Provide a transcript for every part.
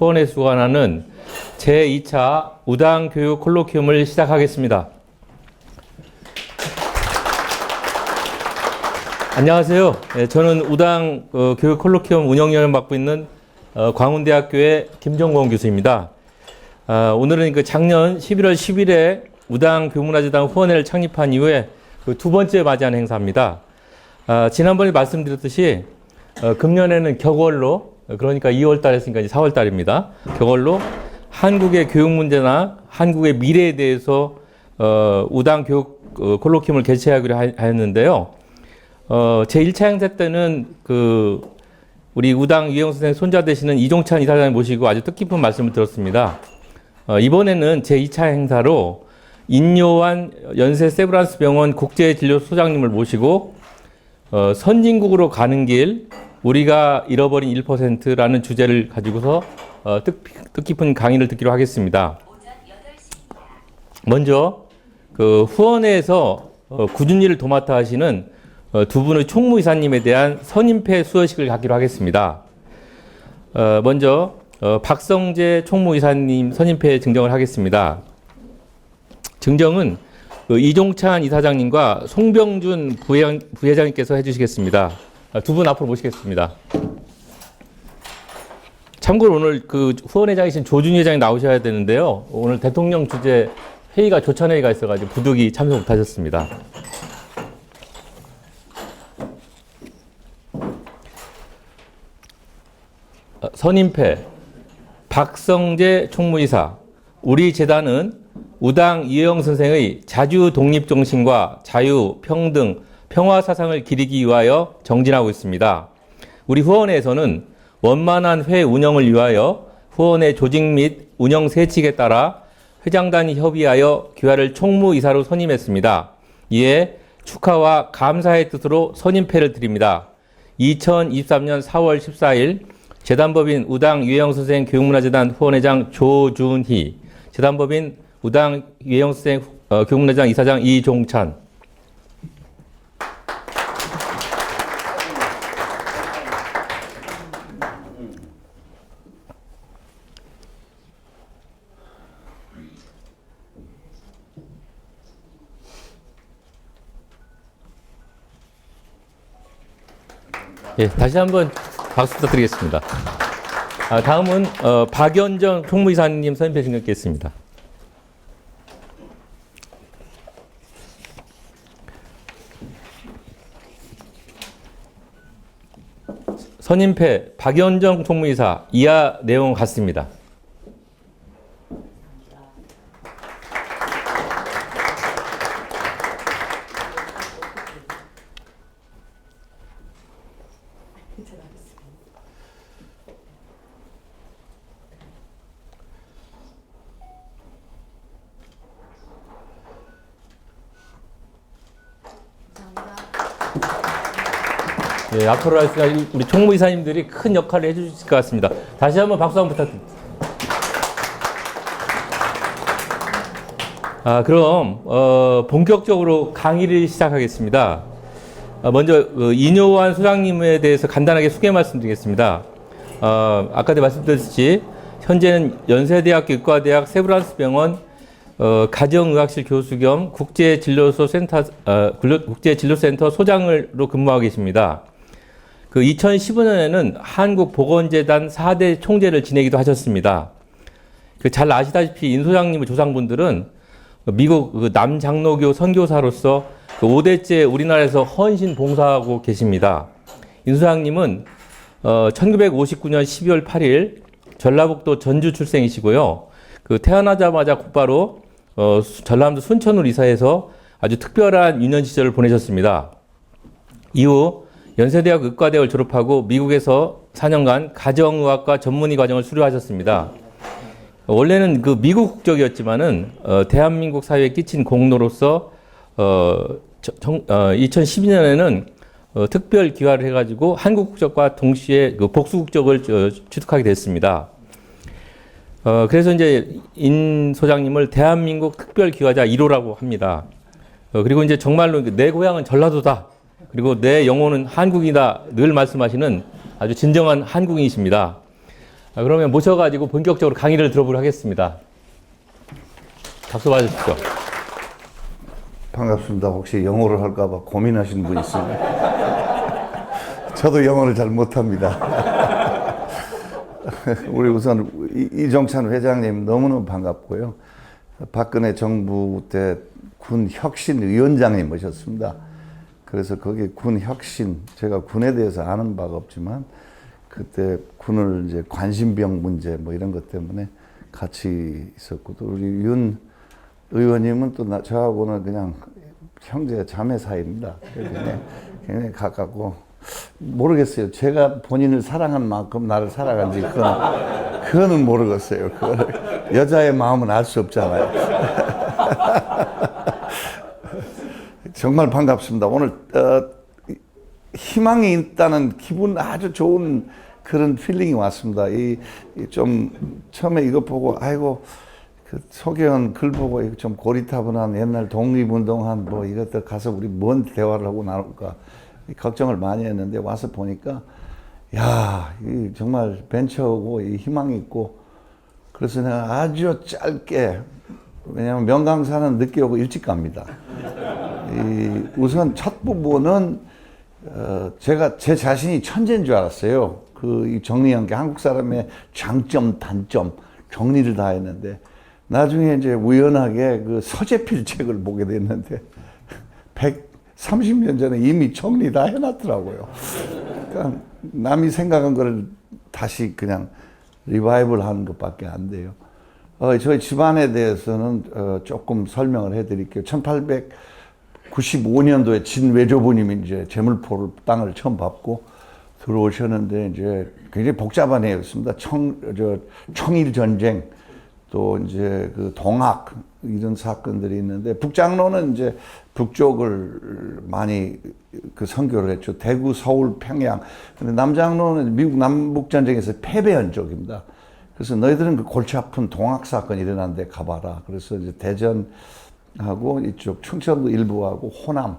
후원회에서 주관하는 제2차 우당교육 콜로퀴움을 시작하겠습니다. 안녕하세요. 저는 우당 교육 콜로퀴움 운영위원을 맡고 있는 광운대학교의 김정권 교수입니다. 오늘은 작년 11월 10일에 우당 교문화재단 후원회를 창립한 이후에 두 번째 맞이하는 행사입니다. 지난번에 말씀드렸듯이 금년에는 격월로, 그러니까 2월 달에 했으니까 이제 4월 달입니다. 격월로 한국의 교육 문제나 한국의 미래에 대해서 우당 교육 콜로퀴움을 개최하기로 하였는데요. 제 1차 행사 때는 우리 우당 유영 선생 손자 되시는 이종찬 이사장을 모시고 아주 뜻깊은 말씀을 들었습니다. 이번에는 제 2차 행사로 인요한 연세 세브란스 병원 국제진료소장님을 모시고 선진국으로 가는 길 우리가 잃어버린 1%라는 주제를 가지고서 뜻깊은 강의를 듣기로 하겠습니다. 먼저 후원회에서 굳은 일을 도맡아 하시는 두 분의 총무이사님에 대한 선임패 수여식을 갖기로 하겠습니다. 먼저 박성재 총무이사님 선임패 증정을 하겠습니다. 증정은 이종찬 이사장님과 송병준 부회장님께서 해주시겠습니다. 두 분 앞으로 모시겠습니다. 참고로 오늘 후원회장이신 조준희 회장이 나오셔야 되는데요. 오늘 대통령 주재 회의가 조찬회의가 있어가지고 부득이 참석 못하셨습니다. 선임패 박성재 총무이사. 우리 재단은 우당 이혜영 선생의 자주 독립 정신과 자유, 평등, 평화 사상을 기리기 위하여 정진하고 있습니다. 우리 후원회에서는 원만한 회 운영을 위하여 후원회 조직 및 운영 세칙에 따라 회장단이 협의하여 귀하를 총무이사로 선임했습니다. 이에 축하와 감사의 뜻으로 선임패를 드립니다. 2023년 4월 14일 재단법인 우당 유혜영 선생 교육문화재단 후원회장 조준희, 재단법인 우당 유혜영 선생 교육문화재단 이사장 이종찬. 예, 다시 한번 박수 부탁드리겠습니다. 다음은 박연정 총무이사님 선임패 증정하겠습니다. 선임패 박연정 총무이사 이하 내용 같습니다. 예, 앞으로 우리 총무이사님들이 큰 역할을 해주실 것 같습니다. 다시 한번 박수 한번 부탁드립니다. 그럼 본격적으로 강의를 시작하겠습니다. 먼저 인요한 소장님에 대해서 간단하게 소개 말씀드리겠습니다. 아까도 말씀드렸듯이 현재는 연세대학교 의과대학 세브란스 병원 가정의학실 교수 겸 국제진료센터 소장으로 근무하고 계십니다. 2015년에는 한국보건재단 4대 총재를 지내기도 하셨습니다. 잘 아시다시피 인 소장님의 조상분들은 미국 남장로교 선교사로서 5대째 우리나라에서 헌신 봉사하고 계십니다. 인 소장님은 1959년 12월 8일 전라북도 전주 출생이시고요. 태어나자마자 곧바로 전라남도 순천으로 이사해서 아주 특별한 유년 시절을 보내셨습니다. 이후 연세대학 의과대학을 졸업하고 미국에서 4년간 가정의학과 전문의 과정을 수료하셨습니다. 원래는 미국 국적이었지만은 대한민국 사회에 끼친 공로로서 2012년에는 특별 기화를 해가지고 한국 국적과 동시에 복수 국적을 취득하게 됐습니다. 그래서 이제 인 소장님을 대한민국 특별 기화자 1호라고 합니다. 그리고 이제 정말로 내 고향은 전라도다. 그리고 내 영혼은 한국이다. 늘 말씀하시는 아주 진정한 한국인이십니다. 그러면 모셔가지고 본격적으로 강의를 들어보도록 하겠습니다. 박수 받으십시오. 반갑습니다. 혹시 영어를 할까봐 고민하시는 분 있으면 저도 영어를 잘 못합니다. 우리 우선 이정찬 회장님 너무너무 반갑고요. 박근혜 정부 때 군 혁신위원장님 모셨습니다. 그래서 거기 군 혁신, 제가 군에 대해서 아는 바가 없지만 그때 군을 이제 관심병 문제 뭐 이런 것 때문에 같이 있었고, 또 우리 윤 의원님은 또 저하고는 그냥 형제 자매 사이입니다. 굉장히 가깝고, 모르겠어요. 제가 본인을 사랑한 만큼 나를 사랑한지 그거는 모르겠어요. 여자의 마음은 알 수 없잖아요. 정말 반갑습니다. 오늘 희망이 있다는 기분, 아주 좋은 그런 필링이 왔습니다. 좀 처음에 이거 보고 아이고, 그 소개한 글 보고 좀 고리타분한 옛날 독립운동한 뭐 이것들 가서 우리 뭔 대화를 하고 나올까 걱정을 많이 했는데, 와서 보니까 야, 정말 벤처고 희망이 있고, 그래서 내가 아주 짧게, 왜냐하면 명강사는 늦게 오고 일찍 갑니다. 우선 첫 부분은 제가 제 자신이 천재인 줄 알았어요. 정리한 게 한국 사람의 장점, 단점 정리를 다 했는데, 나중에 이제 우연하게 그 서재필 책을 보게 됐는데 130년 전에 이미 정리 다 해놨더라고요. 그러니까 남이 생각한 거를 다시 그냥 리바이벌 하는 것밖에 안 돼요. 저희 집안에 대해서는 조금 설명을 해드릴게요. 1895년도에 진 외조부님이 이제 제물포를 땅을 처음 밟고 들어오셨는데, 이제 굉장히 복잡한 해였습니다. 청일 전쟁, 또 이제 그 동학 이런 사건들이 있는데, 북장로는 이제 북쪽을 많이 그 선교를 했죠. 대구, 서울, 평양. 근데 남장로는 미국 남북 전쟁에서 패배한 쪽입니다. 그래서 너희들은 그 골치 아픈 동학 사건 일어난 데 가봐라. 그래서 이제 대전하고 이쪽 충청도 일부하고 호남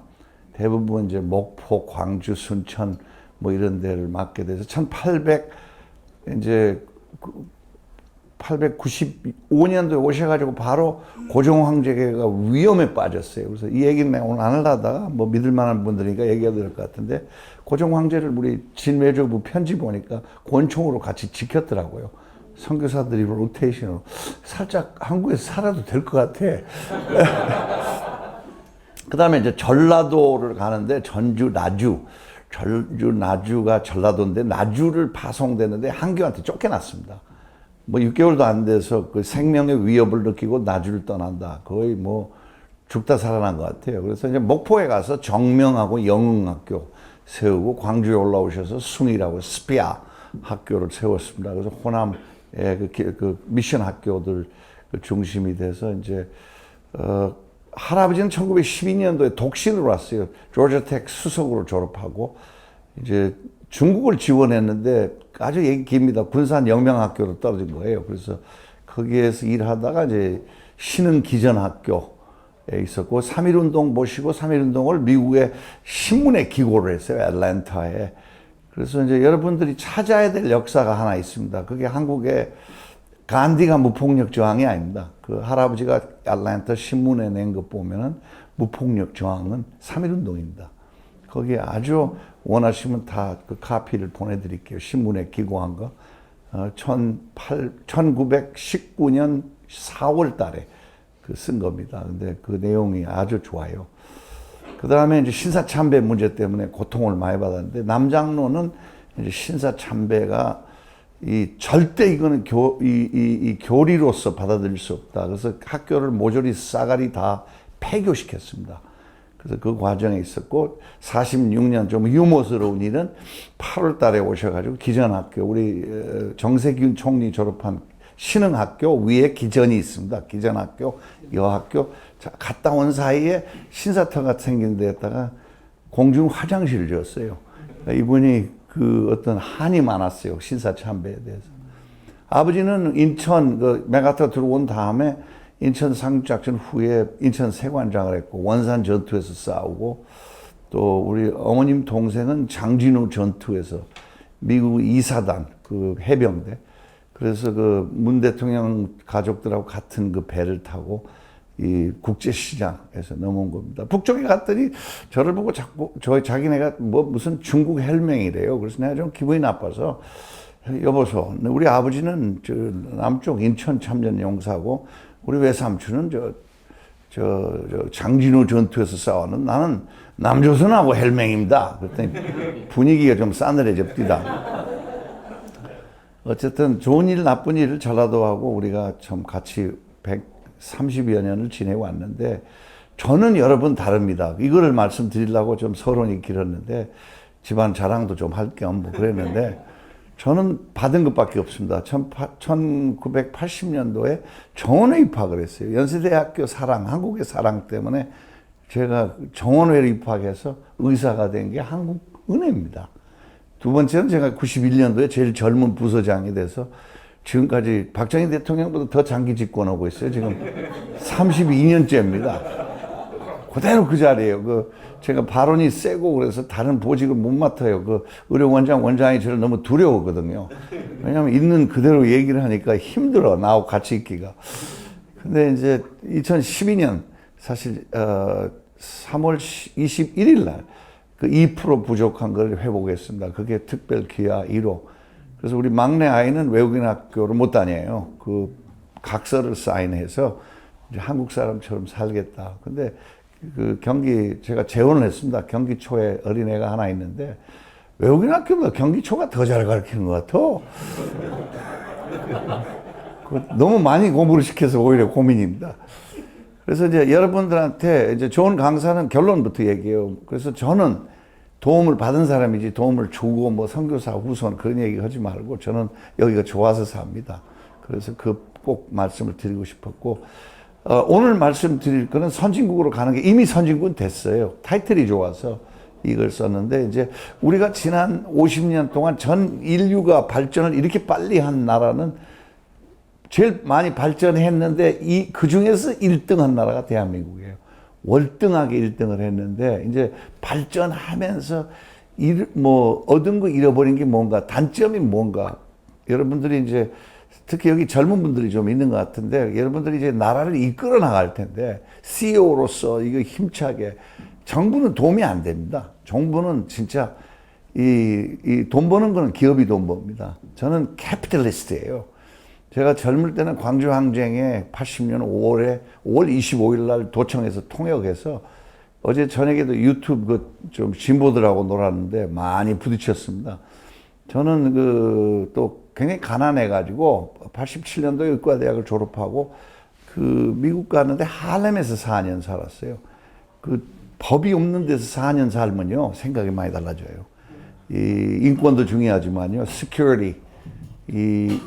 대부분 이제 목포, 광주, 순천 뭐 이런 데를 맡게 돼서 1895년도에 오셔가지고 바로 고종 황제가 위험에 빠졌어요. 그래서 이 얘기는 내가 오늘 안 하다가 뭐 믿을 만한 분들이니까 얘기해야 될 것 같은데, 고종 황제를 우리 진외조부 편지 보니까 권총으로 같이 지켰더라고요. 선교사들이 로테이션으로. 살짝 한국에서 살아도 될 것 같아. 그 다음에 이제 전라도를 가는데, 전주, 나주가 전라도인데, 나주를 파송되는데 한교한테 쫓겨났습니다. 뭐 6개월도 안 돼서 그 생명의 위협을 느끼고 나주를 떠난다. 거의 뭐 죽다 살아난 것 같아요. 그래서 이제 목포에 가서 정명하고 영흥학교 세우고, 광주에 올라오셔서 숭이라고 스피아 학교를 세웠습니다. 그래서 호남의 그 미션 학교들 중심이 돼서 이제 할아버지는 1912년도에 독신으로 왔어요. 조지아텍 수석으로 졸업하고 이제 중국을 지원했는데, 아주 얘기 깁니다. 군산 영명학교로 떨어진 거예요. 그래서 거기에서 일하다가 이제 신흥기전학교에 있었고, 3.1운동 보시고 3.1운동을 미국의 신문에 기고를 했어요. 애틀랜타에. 그래서 이제 여러분들이 찾아야 될 역사가 하나 있습니다. 그게 한국의 간디가 무폭력 저항이 아닙니다. 그 할아버지가 애틀랜타 신문에 낸 것 보면은 무폭력 저항은 3.1운동입니다. 거기에 아주 원하시면 다 그 카피를 보내드릴게요. 신문에 기고한 거. 1919년 4월 달에 쓴 겁니다. 근데 그 내용이 아주 좋아요. 그 다음에 이제 신사참배 문제 때문에 고통을 많이 받았는데, 남장로는 이제 신사참배가 절대 이거는 교리로서 받아들일 수 없다. 그래서 학교를 모조리 싸가리 다 폐교시켰습니다. 그래서 그 과정에 있었고, 46년 좀 유머스러운 일은 8월 달에 오셔가지고 기전학교, 우리 정세균 총리 졸업한 신흥학교 위에 기전이 있습니다. 기전학교, 여학교. 갔다 온 사이에 신사터가 생긴 데다가 공중 화장실을 지었어요. 이분이 그 어떤 한이 많았어요. 신사참배에 대해서. 아버지는 인천, 메가타 들어온 다음에 인천 상륙작전 후에 인천 세관장을 했고, 원산 전투에서 싸우고, 또 우리 어머님 동생은 장진우 전투에서 미국 2사단 그 해병대 그래서 그 문 대통령 가족들하고 같은 그 배를 타고 이 국제시장에서 넘어온 겁니다. 북쪽에 갔더니 저를 보고 자꾸 자기네가 뭐 무슨 중국 헬맹이래요. 그래서 내가 좀 기분이 나빠서 여보소, 우리 아버지는 저 남쪽 인천 참전 용사고 우리 외삼촌은 저 장진호 전투에서 싸우는 나는 남조선하고 헬맹입니다. 그랬더니 분위기가 좀 싸늘해집니다. 어쨌든 좋은 일, 나쁜 일을 전라도하고 우리가 참 같이 130여 년을 지내고 왔는데 저는 여러분 다릅니다. 이거를 말씀드리려고 좀 서론이 길었는데 집안 자랑도 좀 할 겸 뭐 그랬는데 저는 받은 것밖에 없습니다. 1980년도에 정원회 입학을 했어요. 연세대학교 사랑, 한국의 사랑 때문에 제가 정원회를 입학해서 의사가 된 게 한국은행입니다. 두 번째는 제가 91년도에 제일 젊은 부서장이 돼서 지금까지 박정희 대통령보다 더 장기 집권하고 있어요. 지금 32년째입니다. 그대로 그 자리에요. 제가 발언이 세고 그래서 다른 보직을 못 맡아요. 원장이 저를 너무 두려워하거든요. 왜냐하면 있는 그대로 얘기를 하니까 힘들어. 나하고 같이 있기가. 근데 이제 2012년 사실 3월 21일 날 그 2% 부족한 걸 회복했습니다. 그게 특별 기하 1호. 그래서 우리 막내 아이는 외국인 학교를 못 다녀요. 그 각서를 사인해서 이제 한국 사람처럼 살겠다. 근데 제가 재혼을 했습니다. 경기초에 어린애가 하나 있는데 외국인 학교보다 경기초가 더 잘 가르치는 것 같아. 너무 많이 공부를 시켜서 오히려 고민입니다. 그래서 이제 여러분들한테 이제 좋은 강사는 결론부터 얘기해요. 그래서 저는 도움을 받은 사람이지 도움을 주고 뭐 선교사 후손 그런 얘기 하지 말고 저는 여기가 좋아서 삽니다. 그래서 꼭 말씀을 드리고 싶었고 오늘 말씀드릴 거는 선진국으로 가는 게 이미 선진국은 됐어요. 타이틀이 좋아서 이걸 썼는데 이제 우리가 지난 50년 동안 전 인류가 발전을 이렇게 빨리 한 나라는 제일 많이 발전했는데 그 중에서 1등한 나라가 대한민국이에요. 월등하게 1등을 했는데 이제 발전하면서 얻은 거 잃어버린 게 뭔가 단점이 뭔가 여러분들이 이제 특히 여기 젊은 분들이 좀 있는 것 같은데 여러분들이 이제 나라를 이끌어 나갈 텐데 CEO로서 이거 힘차게 정부는 도움이 안 됩니다. 정부는 진짜 이 돈 버는 거는 기업이 돈 법니다. 저는 캐피탈리스트예요. 제가 젊을 때는 광주 항쟁에 80년 5월 25일 날 도청에서 통역해서 어제 저녁에도 유튜브 좀 진보들하고 놀았는데 많이 부딪혔습니다. 저는 또 굉장히 가난해가지고 87년도에 의과대학을 졸업하고 미국 갔는데 하렘에서 4년 살았어요. 법이 없는 데서 4년 살면요 생각이 많이 달라져요. 이 인권도 중요하지만요, security, 이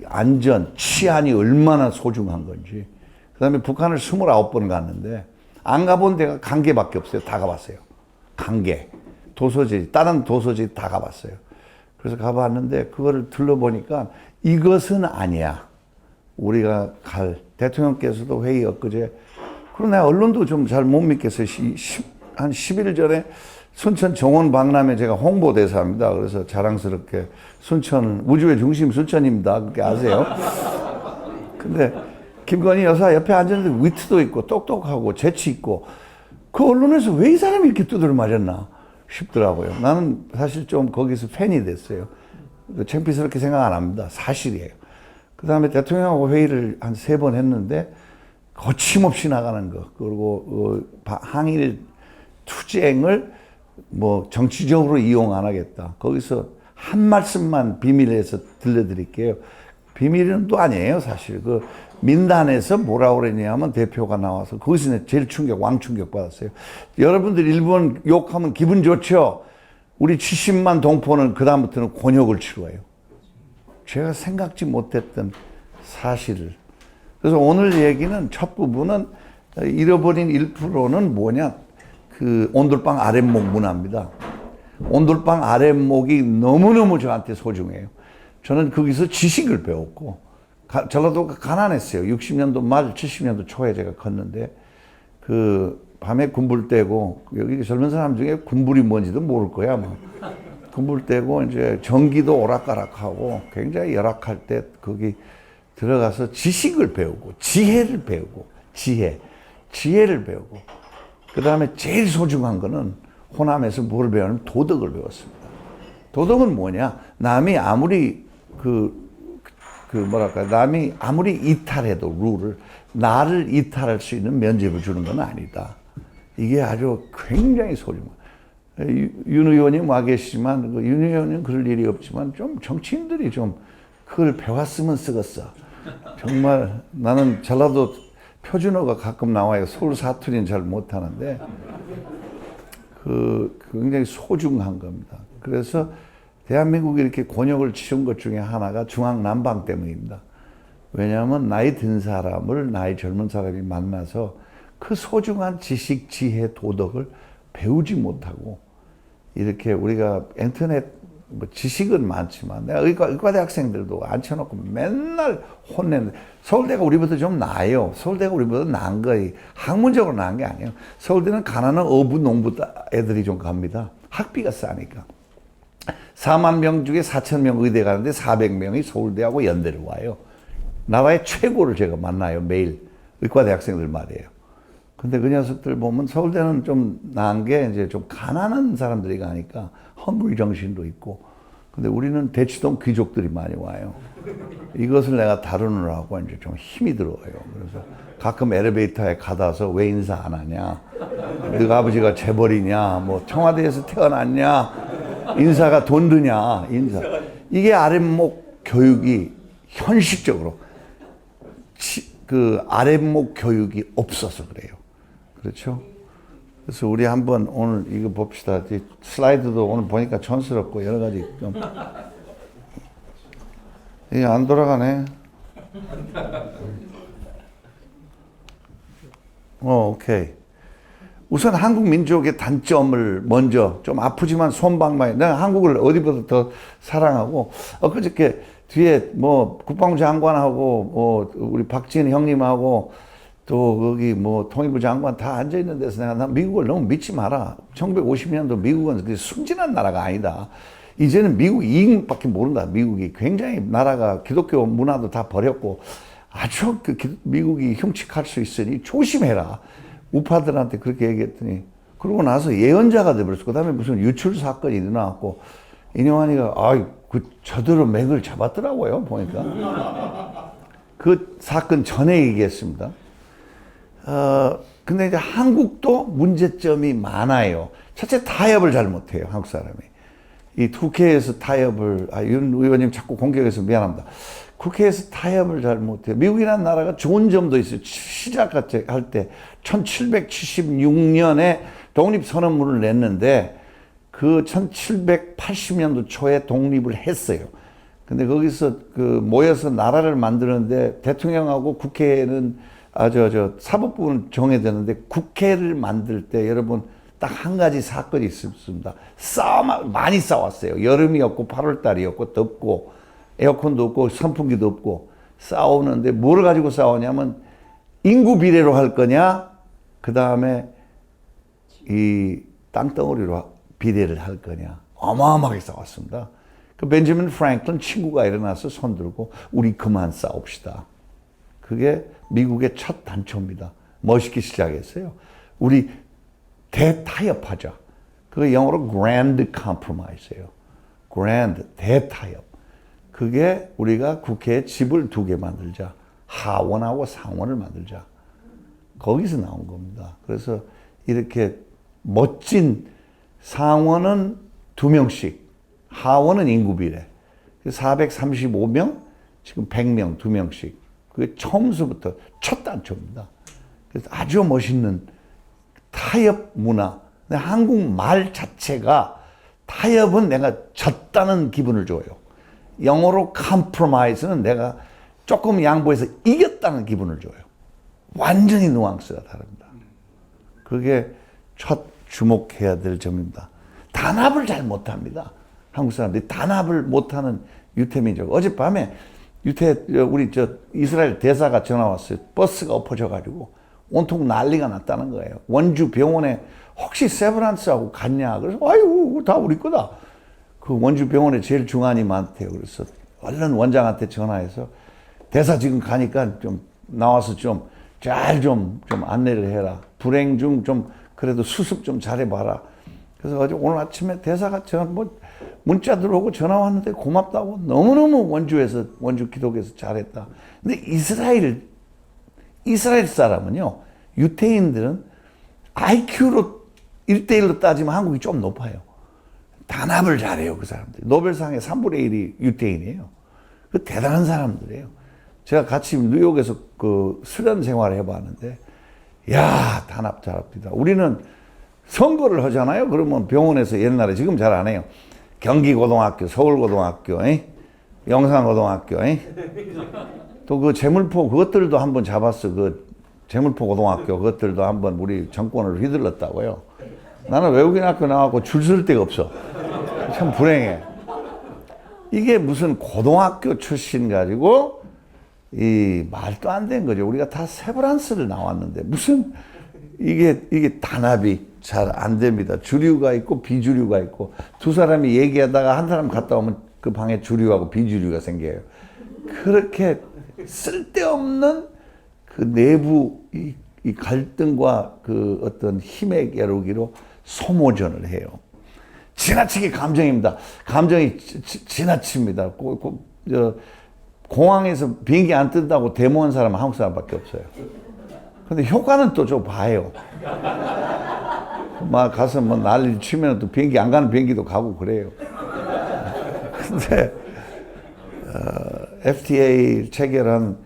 안전, 치안이 얼마나 소중한 건지. 그 다음에 북한을 29번 갔는데, 안 가본 데가 강계밖에 없어요. 다 가봤어요. 강계. 도서지, 다른 도서지 다 가봤어요. 그래서 가봤는데, 그거를 둘러보니까 이것은 아니야. 우리가 대통령께서도 회의 엊그제, 그러나 언론도 좀 잘 못 믿겠어요. 한 10일 전에 순천 정원 박람회 제가 홍보대사입니다. 그래서 자랑스럽게 순천, 우주의 중심 순천입니다. 그렇게 아세요? 근데 김건희 여사 옆에 앉았는데 위트도 있고 똑똑하고 재치 있고 그 언론에서 왜 이 사람이 이렇게 두드려 맞았나 싶더라고요. 나는 사실 좀 거기서 팬이 됐어요. 창피스럽게 생각 안 합니다. 사실이에요. 그 다음에 대통령하고 회의를 한 3번 했는데 거침없이 나가는 거. 그리고 항일 투쟁을 정치적으로 이용 안 하겠다. 거기서 한 말씀만 비밀에서 들려드릴게요. 비밀은 또 아니에요, 사실. 민단에서 뭐라고 그랬냐면 대표가 나와서 거기서 제일 왕충격 받았어요. 여러분들 일본 욕하면 기분 좋죠? 우리 70만 동포는 그다음부터는 곤욕을 치러요. 제가 생각지 못했던 사실을. 그래서 오늘 얘기는 첫 부분은 잃어버린 1%는 뭐냐? 온돌방 아랫목 문화입니다. 온돌방 아랫목이 너무너무 저한테 소중해요. 저는 거기서 지식을 배웠고, 전라도가 가난했어요. 60년도 말, 70년도 초에 제가 컸는데, 밤에 군불 떼고, 여기 젊은 사람 중에 군불이 뭔지도 모를 거야, 아마. 그물대고 이제 전기도 오락가락하고 굉장히 열악할 때 거기 들어가서 지식을 배우고 지혜를 배우고 지혜를 배우고 그 다음에 제일 소중한 거는 호남에서 뭘 배우냐면 도덕을 배웠습니다. 도덕은 뭐냐? 남이 아무리 남이 아무리 이탈해도 룰을 나를 이탈할 수 있는 면죄부를 주는 건 아니다. 이게 아주 굉장히 소중한. 윤 의원님 와 계시지만 윤 의원님 그럴 일이 없지만 좀 정치인들이 좀 그걸 배웠으면 쓰겠어. 정말 나는 전라도 표준어가 가끔 나와요. 서울 사투리는 잘 못하는데 굉장히 소중한 겁니다. 그래서 대한민국이 이렇게 곤욕을 치른 것 중에 하나가 중앙난방 때문입니다. 왜냐하면 나이 든 사람을 나이 젊은 사람이 만나서 그 소중한 지식, 지혜, 도덕을 배우지 못하고 이렇게 우리가 인터넷 뭐 지식은 많지만 내가 의과대 학생들도 앉혀놓고 맨날 혼내는데 서울대가 우리보다 좀 나아요. 서울대가 우리보다 나은 거예요. 학문적으로 나은 게 아니에요. 서울대는 가난한 어부, 농부 애들이 좀 갑니다. 학비가 싸니까. 4만 명 중에 4천 명 의대 가는데 400명이 서울대하고 연대를 와요. 나라의 최고를 제가 만나요. 매일 의과대 학생들 말이에요. 근데 그 녀석들 보면 서울대는 좀 나은 게 이제 좀 가난한 사람들이 가니까 헝그리 정신도 있고. 근데 우리는 대치동 귀족들이 많이 와요. 이것을 내가 다루느라고 이제 좀 힘이 들어요. 그래서 가끔 엘리베이터에 가다서 왜 인사 안 하냐? 너가 아버지가 재벌이냐? 뭐 청와대에서 태어났냐? 인사가 돈 드냐? 인사. 이게 아랫목 교육이 현실적으로 그 아랫목 교육이 없어서 그래요. 그렇죠? 그래서 우리 한번 오늘 이거 봅시다. 슬라이드도 오늘 보니까 촌스럽고 여러 가지 좀 이게 안 돌아가네. 오케이. 우선 한국 민족의 단점을 먼저 좀 아프지만 손방망이. 내가 한국을 어디보다 더 사랑하고 그저께 뒤에 뭐 국방부 장관하고 뭐 우리 박지원 형님하고 또 거기 뭐 통일부 장관 다 앉아 있는 데서 내가 난 미국을 너무 믿지 마라. 1950년도 미국은 순진한 나라가 아니다. 이제는 미국 이익밖에 모른다. 미국이 굉장히 나라가 기독교 문화도 다 버렸고 아주 미국이 흉측할 수 있으니 조심해라. 우파들한테 그렇게 얘기했더니 그러고 나서 예언자가 돼버렸어. 그 다음에 무슨 유출 사건이 일어나갖고 인용환이가 저대로 맥을 잡았더라고요. 보니까 그 사건 전에 얘기했습니다. 근데 이제 한국도 문제점이 많아요. 첫째, 타협을 잘 못해요. 한국 사람이. 이 국회에서 타협을, 윤 의원님 자꾸 공격해서 미안합니다. 국회에서 타협을 잘 못해요. 미국이라는 나라가 좋은 점도 있어요. 시작할 때 1776년에 독립선언문을 냈는데 그 1780년도 초에 독립을 했어요. 근데 거기서 모여서 나라를 만드는데 대통령하고 국회는 사법부는 정해졌는데 국회를 만들 때 여러분 딱 한 가지 사건이 있었습니다. 많이 싸웠어요. 여름이었고 8월달이었고 덥고 에어컨도 없고 선풍기도 없고 싸우는데 뭘 가지고 싸우냐면 인구 비례로 할 거냐 그 다음에 이 땅덩어리로 비례를 할 거냐 어마어마하게 싸웠습니다. 그 벤저민 프랭클린 친구가 일어나서 손 들고 우리 그만 싸웁시다. 그게 미국의 첫 단초입니다. 멋있게 시작했어요. 우리 대타협하자. 그게 영어로 grand compromise예요. grand, 대타협. 그게 우리가 국회에 집을 2개 만들자. 하원하고 상원을 만들자. 거기서 나온 겁니다. 그래서 이렇게 멋진 상원은 2명씩, 하원은 인구비례. 435명, 지금 100명, 2명씩. 그게 처음서부터 첫 단초입니다. 그래서 아주 멋있는 타협 문화. 한국 말 자체가 타협은 내가 졌다는 기분을 줘요. 영어로 compromise는 내가 조금 양보해서 이겼다는 기분을 줘요. 완전히 뉘앙스가 다릅니다. 그게 첫 주목해야 될 점입니다. 단합을 잘 못합니다. 한국 사람들이 단합을 못하는 유태민족. 어젯밤에 우리 이스라엘 대사가 전화 왔어요. 버스가 엎어져가지고 온통 난리가 났다는 거예요. 원주 병원에 혹시 세브란스하고 갔냐? 그래서 아이고 다 우리 거다. 그 원주 병원에 제일 중환이 많대요. 그래서 얼른 원장한테 전화해서 대사 지금 가니까 좀 나와서 좀 잘 좀 안내를 해라. 불행 중 좀 그래도 수습 좀 잘해봐라. 그래서 어제 오늘 아침에 대사가 문자 들어오고 전화 왔는데 고맙다고 너무너무 원주 기독에서 잘했다. 근데 이스라엘 사람은요, 유태인들은 IQ로 1대1로 따지면 한국이 좀 높아요. 단합을 잘해요, 그 사람들이. 노벨상의 3분의 1이 유태인이에요. 그 대단한 사람들이에요. 제가 같이 뉴욕에서 그 수련 생활을 해봤는데, 야, 단합 잘합니다. 우리는 선거를 하잖아요. 그러면 병원에서 옛날에, 지금 잘 안 해요. 경기고등학교, 서울고등학교, 영산고등학교, 또 그 재물포 그것들도 한번 잡았어. 그 재물포 고등학교 그것들도 한번 우리 정권을 휘둘렀다고요. 나는 외국인 학교 나와서 줄 설 데가 없어. 참 불행해. 이게 무슨 고등학교 출신 가지고 이 말도 안 된 거죠. 우리가 다 세브란스를 나왔는데 무슨 이게 단합이 잘 안 됩니다. 주류가 있고 비주류가 있고 두 사람이 얘기하다가 한 사람 갔다 오면 그 방에 주류하고 비주류가 생겨요. 그렇게 쓸데없는 그 내부 이 갈등과 그 어떤 힘의 겨루기로 소모전을 해요. 지나치게 감정입니다. 감정이 지나칩니다. 공항에서 비행기 안 뜬다고 데모한 사람은 한국 사람밖에 없어요. 근데 효과는 또 좀 봐요. 막 가서 뭐 난리 치면 또 비행기 안 가는 비행기도 가고 그래요. 근데 FTA 체결한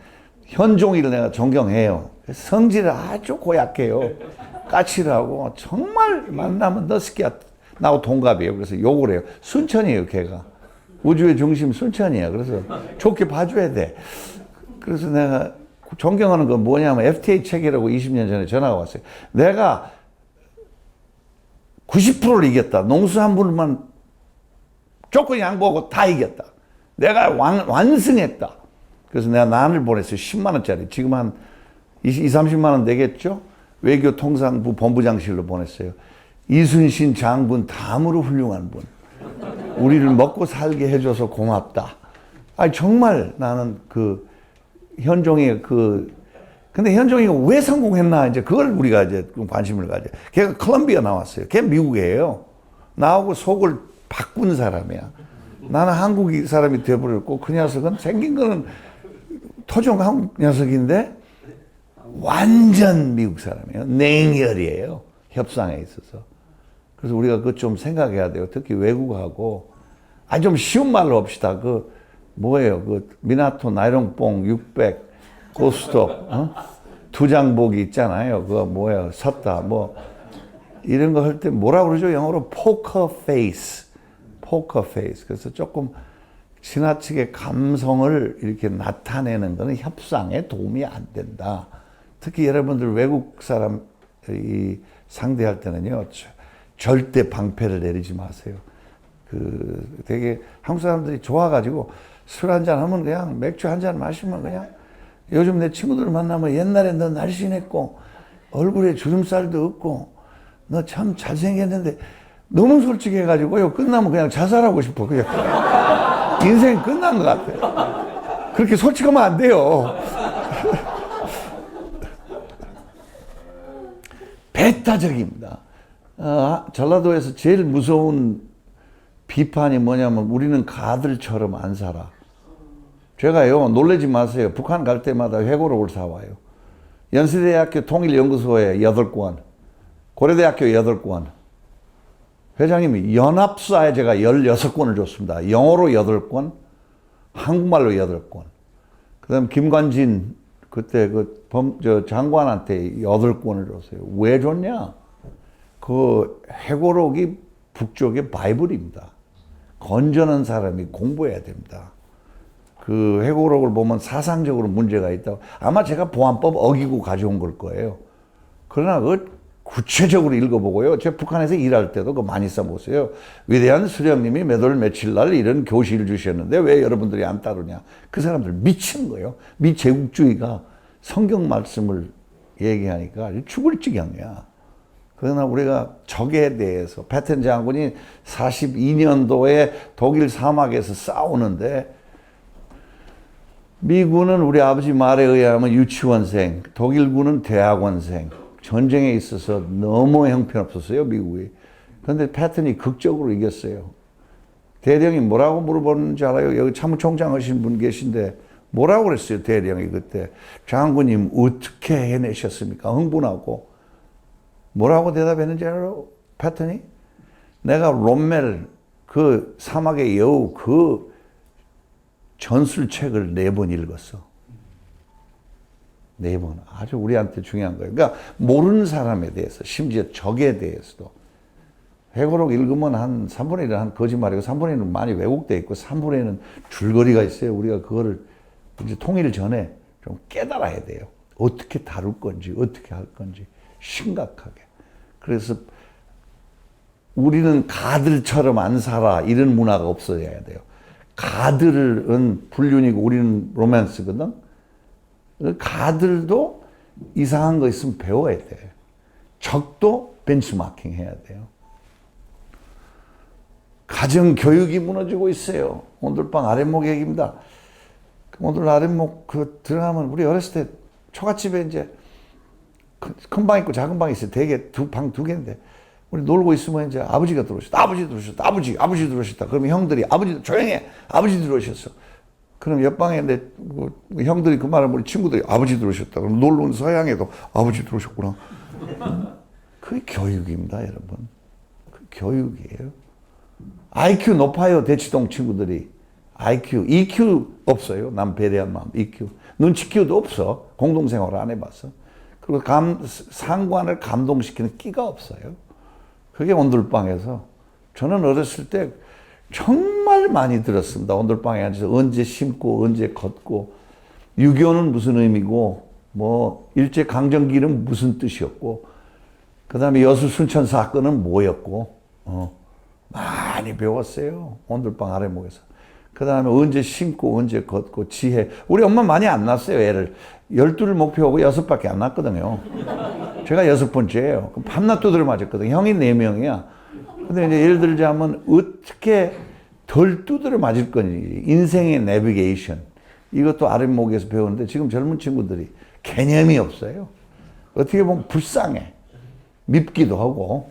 현종이를 내가 존경해요. 성질을 아주 고약해요. 까칠하고 정말 만나면 너 새끼야. 나하고 동갑이에요. 그래서 욕을 해요. 순천이에요, 걔가. 우주의 중심 순천이에요. 그래서 좋게 봐줘야 돼. 그래서 내가 존경하는 건 뭐냐면 FTA 체결하고 20년 전에 전화가 왔어요. 내가 90%를 이겼다. 농수 한 분만 조건 양보하고 다 이겼다. 내가 완승했다. 그래서 내가 난을 보냈어요. 10만 원짜리. 지금 한 30만 원 되겠죠? 외교통상부 본부장실로 보냈어요. 이순신 장군 다음으로 훌륭한 분. 우리를 먹고 살게 해줘서 고맙다. 아니 정말 나는 그 현종이 근데 현종이가 왜 성공했나 이제 그걸 우리가 이제 관심을 가져. 걔가 콜롬비아 나왔어요. 걔 미국이에요. 나하고 속을 바꾼 사람이야. 나는 한국 사람이 돼버렸고 그 녀석은 생긴 거는 토종 한국 녀석인데 완전 미국 사람이에요. 냉혈이에요. 협상에 있어서. 그래서 우리가 그거 좀 생각해야 돼요. 특히 외국하고 좀 쉬운 말로 합시다. 뭐예요? 미나토 나이롱뽕 600 고스톱 두장보기 있잖아요. 그거 뭐예요? 섰다 이런 거 할 때 뭐라 그러죠? 영어로 포커 페이스. 포커 페이스. 그래서 조금 지나치게 감성을 이렇게 나타내는 거는 협상에 도움이 안 된다. 특히 여러분들 외국 사람 상대할 때는요. 절대 방패를 내리지 마세요. 되게 한국 사람들이 좋아가지고 술 한잔 하면 그냥 맥주 한잔 마시면 그냥 요즘 내 친구들 만나면 옛날에 너 날씬했고 얼굴에 주름살도 없고 너 참 잘생겼는데 너무 솔직해가지고요. 끝나면 그냥 자살하고 싶어. 그냥 인생 끝난 것 같아. 그렇게 솔직하면 안 돼요. 배타적입니다. 전라도에서 제일 무서운 비판이 뭐냐면 우리는 가들처럼 안 살아. 제가요, 놀라지 마세요. 북한 갈 때마다 회고록을 사와요. 연세대학교 통일연구소에 8권, 고려대학교 8권. 회장님이 연합사에 제가 16권을 줬습니다. 영어로 8권, 한국말로 8권. 그 다음 김관진, 그때 장관한테 8권을 줬어요. 왜 줬냐? 그 회고록이 북쪽의 바이블입니다. 건전한 사람이 공부해야 됩니다. 그 회고록을 보면 사상적으로 문제가 있다고. 아마 제가 보안법 어기고 가져온 걸 거예요. 그러나 구체적으로 읽어보고요. 제가 북한에서 일할 때도 그거 많이 써보세요. 위대한 수령님이 몇 월 며칠 날 이런 교시를 주셨는데 왜 여러분들이 안 따르냐. 그 사람들 미친 거예요. 미제국주의가 성경 말씀을 얘기하니까 죽을 지경이야. 그러나 우리가 적에 대해서 패튼 장군이 42년도에 독일 사막에서 싸우는데 미군은 우리 아버지 말에 의하면 유치원생, 독일군은 대학원생. 전쟁에 있어서 너무 형편없었어요, 미국이. 그런데 패턴이 극적으로 이겼어요. 대령이 뭐라고 물어보는지 알아요? 여기 참모총장 하신 분 계신데 뭐라고 그랬어요, 대령이 그때. 장군님 어떻게 해내셨습니까? 흥분하고. 뭐라고 대답했는지 알아요? 패턴이? 내가 롬멜 그 사막의 여우 그 전술책을 4번 읽었어. 4번. 아주 우리한테 중요한 거예요. 그러니까 모르는 사람에 대해서, 심지어 적에 대해서도. 회고록 읽으면 한 3분의 1은 한 거짓말이고 3분의 1은 많이 왜곡되어 있고 3분의 1은 줄거리가 있어요. 우리가 그거를 이제 통일 전에 좀 깨달아야 돼요. 어떻게 다룰 건지, 어떻게 할 건지 심각하게. 그래서 우리는 가들처럼 안 살아 이런 문화가 없어져야 돼요. 가들은 불륜이고 우리는 로맨스거든. 가들도 이상한 거 있으면 배워야 돼. 적도 벤치마킹 해야 돼요. 가정 교육이 무너지고 있어요. 오늘 밤 아랫목 얘기입니다. 오늘 아랫목 들어가면 우리 어렸을 때 초가집에 이제 큰 방 있고 작은 방이 있어요. 대개 방 두 개인데 우리 놀고 있으면 이제 아버지가 들어오셨다. 아버지 들어오셨다. 아버지 들어오셨다. 그러면 형들이 아버지 조용해. 아버지 들어오셨어. 그럼 옆방에 내 형들이 그 말을 우리 친구들이 아버지 들어오셨다. 그럼 놀러 온 서양에도 아버지 들어오셨구나. 그게 교육입니다, 여러분. 그 교육이에요. IQ 높아요, 대치동 친구들이. IQ, EQ 없어요. 남 배려한 마음, EQ. 눈치Q도 없어. 공동생활을 안 해봤어. 그리고 상관을 감동시키는 끼가 없어요. 그게 온돌방에서. 저는 어렸을 때 정말 많이 들었습니다. 온돌방에 앉아서 언제 심고 언제 걷고 6.25는 무슨 의미고 뭐 일제강점기는 무슨 뜻이었고 그 다음에 여수 순천 사건은 뭐였고 많이 배웠어요. 온돌방 아래목에서. 그 다음에 언제 심고 언제 걷고 지혜. 우리 엄마 많이 안 낳았어요, 애를. 12를 목표하고 6밖에 안 낳았거든요. 제가 6번째예요. 그럼 밤낮 두드려 맞았거든요. 형이 4명이야. 근데 이제 예를 들자면 어떻게 덜 두드려 맞을 건지. 인생의 내비게이션. 이것도 아랫목에서 배우는데 지금 젊은 친구들이 개념이 없어요. 어떻게 보면 불쌍해. 밉기도 하고.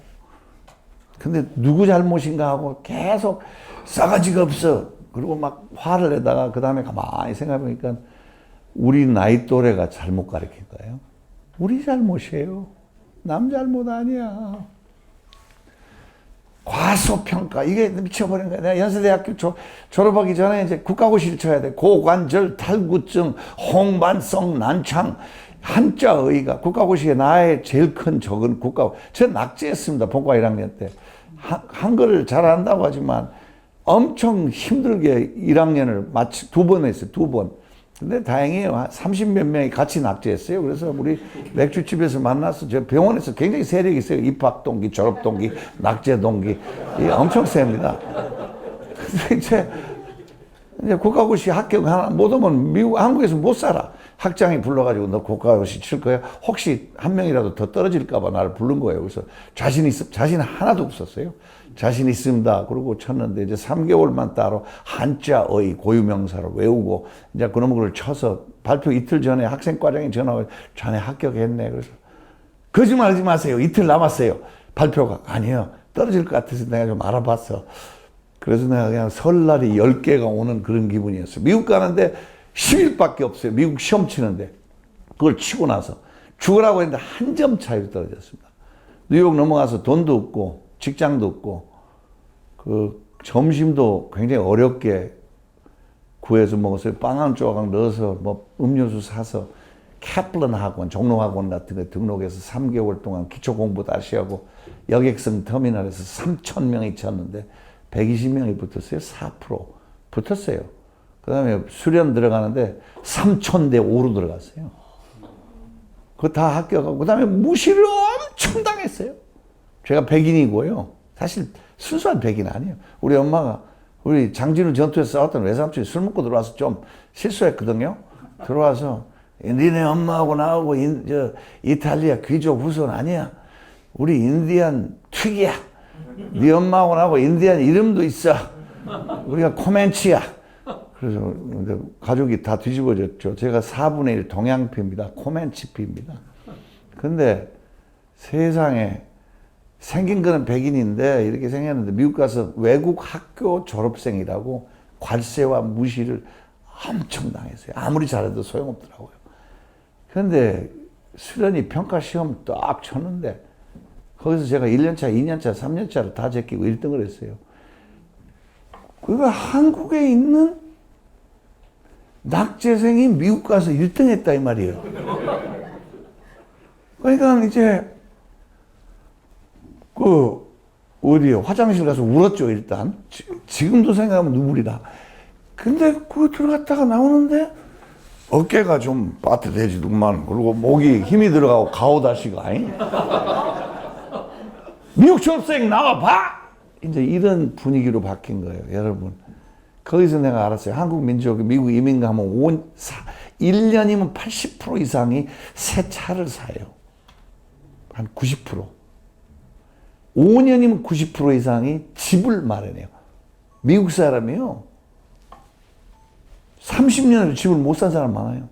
근데 누구 잘못인가 하고 계속 싸가지가 없어. 그리고 막 화를 내다가 그 다음에 가만히 생각해보니까 우리 나이 또래가 잘못 가르친 거예요. 우리 잘못이에요. 남 잘못 아니야. 과소평가. 이게 미쳐버린 거야. 내가 연세대학교 졸업하기 전에 이제 국가고시를 쳐야 돼. 고관절, 탈구증, 홍반성, 난창, 한자의가. 국가고시에 나의 제일 큰 적은 저 낙제했습니다. 본과 1학년 때. 한글을 잘한다고 하지만 엄청 힘들게 1학년을 마치 2번 했어요. 2번. 근데 다행히 30몇 명이 같이 낙제했어요. 그래서 우리 맥주집에서 만나서 저 병원에서 굉장히 세력이 있어요. 입학 동기, 졸업 동기, 낙제 동기. 이게 엄청 셉니다. 근데 이제 국가고시 합격 하나 못 오면 한국에서 못 살아. 학장이 불러가지고 너 국가고시 칠 거야? 혹시 한 명이라도 더 떨어질까봐 나를 부른 거예요. 그래서 자신 하나도 없었어요. 자신 있습니다. 그러고 쳤는데 이제 3개월만 따로 한자의 고유명사를 외우고 이제 그놈을 그걸 쳐서 발표 이틀 전에 학생과장이 전화가 자네 합격했네. 그래서 거짓말하지 마세요. 이틀 남았어요. 발표가. 아니요. 떨어질 것 같아서 내가 좀 알아봤어. 그래서 내가 그냥 설날이 10개가 오는 그런 기분이었어요. 미국 가는데 10일밖에 없어요. 미국 시험 치는데. 그걸 치고 나서 죽으라고 했는데 한 점 차이로 떨어졌습니다. 뉴욕 넘어가서 돈도 없고 직장도 없고 그 점심도 굉장히 어렵게 구해서 먹었어요. 빵 한 조각 넣어서 뭐 음료수 사서 캐플런 학원, 종로 학원 같은 거 등록해서 3개월 동안 기초 공부 다시 하고 여객선 터미널에서 3,000명이 쳤는데 120명이 붙었어요. 4% 붙었어요. 그 다음에 수련 들어가는데 3,000대 5로 들어갔어요. 그거 다 합격하고 그 다음에 무시를 엄청 당했어요. 제가 백인이고요. 사실 순수한 백인 아니에요. 우리 엄마가 우리 장진우 전투에서 싸웠던 외삼촌이 술 먹고 들어와서 좀 실수했거든요. 들어와서 니네 엄마하고 나하고 이탈리아 귀족 후손 아니야. 우리 인디안 특이야. 네 엄마하고 나하고 인디안 이름도 있어. 우리가 코멘치야. 그래서 가족이 다 뒤집어졌죠. 제가 4분의 1 동양피입니다. 코멘치피입니다. 근데 세상에 생긴 거는 백인인데 이렇게 생겼는데 미국 가서 외국 학교 졸업생이라고 관세와 무시를 엄청 당했어요. 아무리 잘해도 소용없더라고요. 그런데 수련이 평가 시험 딱 쳤는데 거기서 제가 1년차, 2년차, 3년차를 다 제끼고 1등을 했어요. 그가 한국에 있는 낙제생이 미국 가서 1등 했다 이 말이에요. 그러니까 이제 어디요? 화장실 가서 울었죠, 일단. 지금도 생각하면 눈물이 나. 근데 그 들어갔다가 나오는데 어깨가 좀 빠듯해지더만. 그리고 목이 힘이 들어가고 가오다시가. 미국 졸업생 나와봐! 이제 이런 분위기로 바뀐 거예요, 여러분. 거기서 내가 알았어요. 한국 민족이 미국 이민 가면 1년이면 80% 이상이 새 차를 사요. 한 90%. 5년이면 90% 이상이 집을 마련해요. 미국 사람이요. 30년을 집을 못 산 사람 많아요.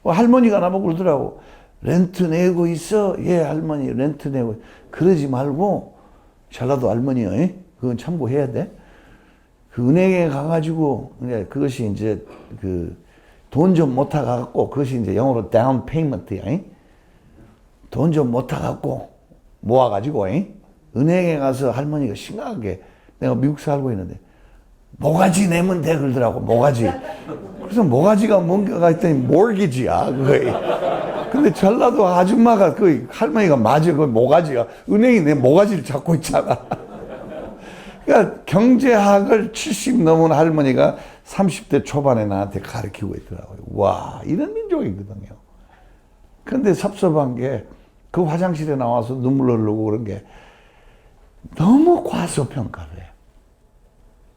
할머니가 나보고 그러더라고. 렌트 내고 있어? 예, 할머니 렌트 내고. 그러지 말고 전라도 할머니요. 그건 참고해야 돼. 그 은행에 가가지고 그것이 이제 그 돈 좀 못 타갖고 그것이 이제 영어로 down payment야. 돈 좀 못 타갖고 모아가지고 은행에 가서 할머니가 심각하게 내가 미국 살고 있는데 모가지 내면 돼 그러더라고. 모가지. 그래서 모가지가 뭔가 했더니 mortgage야 그거에. 근데 전라도 아줌마가 그 할머니가 맞아 그 모가지가 은행이 내 모가지를 잡고 있잖아. 그러니까 경제학을 70 넘은 할머니가 30대 초반에 나한테 가르치고 있더라고요. 와, 이런 민족이거든요. 근데 섭섭한 게 그 화장실에 나와서 눈물 흘리고 그런 게 너무 과소평가를 해요.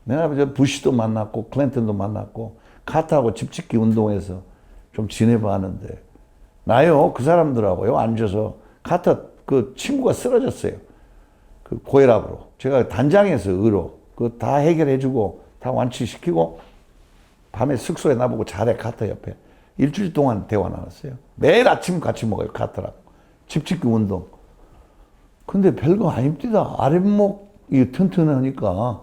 내가 이제 부시도 만났고 클린턴도 만났고 카터하고 집짓기 운동에서 좀 지내봤는데 나요 그 사람들하고요 앉아서 카터 그 친구가 쓰러졌어요. 그 고혈압으로 제가 단장에서 의로 그 다 해결해주고 다 완치시키고 밤에 숙소에 나보고 잘해 카터 옆에 일주일 동안 대화 나눴어요. 매일 아침 같이 먹어요 카터랑 집짓기 운동. 근데 별거 아닙니다. 아랫목이 튼튼하니까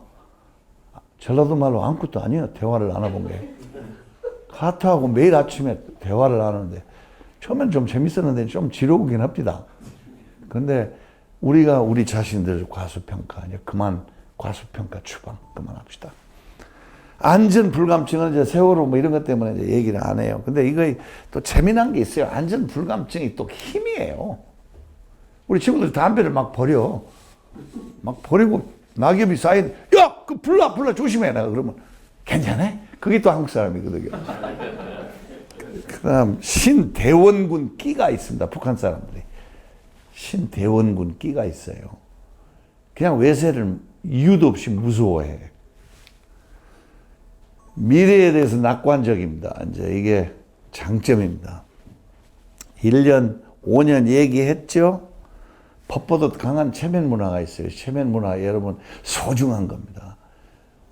전라도 말로 아무것도 아니에요. 대화를 나눠본 게. 카터하고 매일 아침에 대화를 나누는데 처음엔 좀 재밌었는데 좀 지루하긴 합니다. 근데 우리가 우리 자신들을 과소평가, 이제 그만 과소평가 추방 그만합시다. 안전 불감증은 이제 세월호 뭐 이런 것 때문에 이제 얘기를 안 해요. 근데 이거 또 재미난 게 있어요. 안전 불감증이 또 힘이에요. 우리 친구들 담배를 막 버려. 막 버리고 낙엽이 쌓인, 야! 그 불나 조심해. 내가 그러면 괜찮아? 그게 또 한국 사람이거든요. 그 다음 신대원군 끼가 있습니다. 북한 사람들이. 신대원군 끼가 있어요. 그냥 외세를 이유도 없이 무서워해. 미래에 대해서 낙관적입니다. 이제 이게 장점입니다. 1년, 5년 얘기했죠? 법보다 강한 체면 문화가 있어요. 체면 문화 여러분 소중한 겁니다.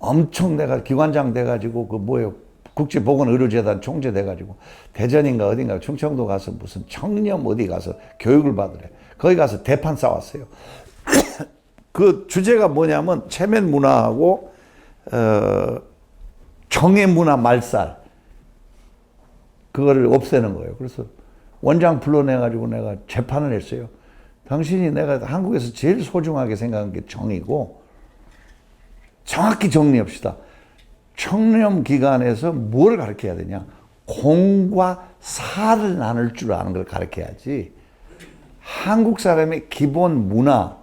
엄청 내가 기관장 돼가지고 그 뭐예요? 국제보건의료재단 총재 돼가지고 대전인가 어딘가 충청도 가서 무슨 청렴 어디 가서 교육을 받으래. 거기 가서 대판 싸웠어요. 그 주제가 뭐냐면 체면 문화하고 정의 문화 말살 그거를 없애는 거예요. 그래서 원장 불러내가지고 내가 재판을 했어요. 당신이 내가 한국에서 제일 소중하게 생각한 게 정의고 정확히 정리합시다. 청렴 기관에서 뭘 가르쳐야 되냐? 공과 사를 나눌 줄 아는 걸 가르쳐야지. 한국 사람의 기본 문화,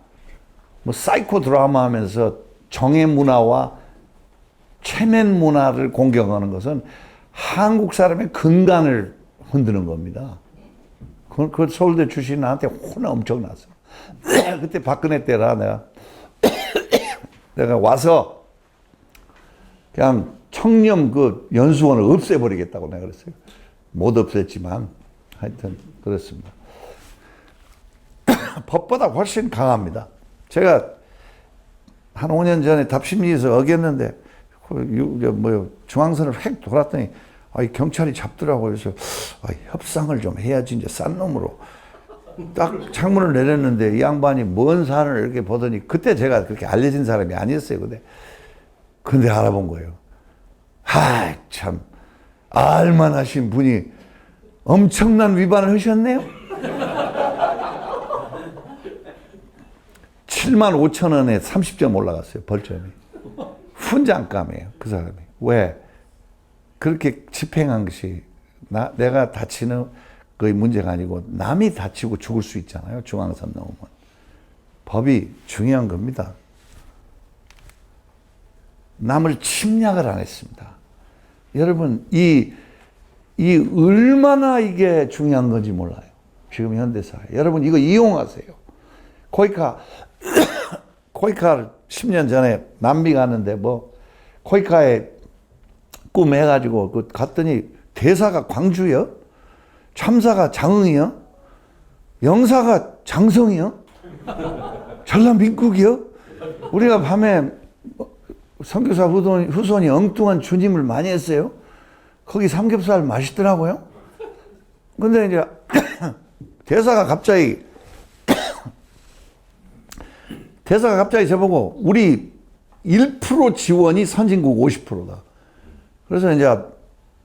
뭐 사이코 드라마 하면서 정의 문화와 체면 문화를 공격하는 것은 한국 사람의 근간을 흔드는 겁니다. 그 서울대 출신 나한테 혼나 엄청 났어. 그때 박근혜 때라 내가 와서 그냥 청렴 그 연수원을 없애버리겠다고 내가 그랬어요. 못 없앴지만 하여튼 그렇습니다. 법보다 훨씬 강합니다. 제가 한 5년 전에 답심리에서 어겼는데 중앙선을 획 돌았더니 경찰이 잡더라고요. 그래서 협상을 좀 해야지 이제 싼 놈으로 딱 창문을 내렸는데 이 양반이 먼 산을 이렇게 보더니 그때 제가 그렇게 알려진 사람이 아니었어요. 근데 알아본 거예요. 참 알만하신 분이 엄청난 위반을 하셨네요. 75,000원에 30점 올라갔어요. 벌점이. 훈장감이에요. 그 사람이. 왜? 그렇게 집행한 것이 내가 다치는 거의 문제가 아니고 남이 다치고 죽을 수 있잖아요. 중앙선 넘으면. 법이 중요한 겁니다. 남을 침략을 안 했습니다. 여러분 이 얼마나 이게 중요한 건지 몰라요. 지금 현대사회. 여러분 이거 이용하세요. 코이카를 10년 전에 남미 갔는데 코이카에 꿈 해가지고 갔더니 대사가 광주요, 참사가 장흥이요, 영사가 장성이요, 전라민국이요. 우리가 밤에 선교사 후손이 엉뚱한 주님을 많이 했어요. 거기 삼겹살 맛있더라고요. 근데 이제 대사가 갑자기 저보고 우리 1% 지원이 선진국 50%다. 그래서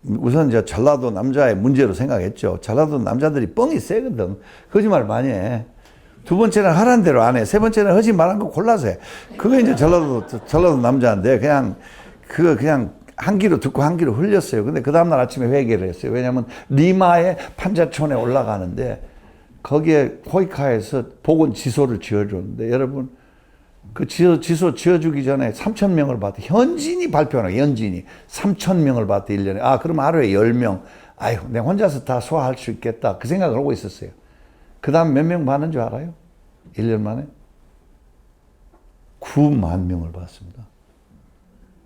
우선 전라도 남자의 문제로 생각했죠. 전라도 남자들이 뻥이 세거든. 거짓말 많이 해. 두 번째는 하라는 대로 안 해. 세 번째는 하지 말한 거 골라서 해. 그게 이제 전라도 남자인데 그냥 한 귀로 듣고 한 귀로 흘렸어요. 근데 그 다음날 아침에 회개를 했어요. 왜냐하면 리마의 판자촌에 올라가는데 거기에 코이카에서 복원지소를 지어줬는데 여러분 그 지소 지어주기 전에 3,000명을 봤대. 현진이 발표하는 거야. 현진이 3,000명을 봤대 1년에. 그럼 하루에 10명. 내가 혼자서 다 소화할 수 있겠다. 그 생각을 하고 있었어요. 그 다음 몇 명 받는 줄 알아요? 1년 만에 9만 명을 받습니다.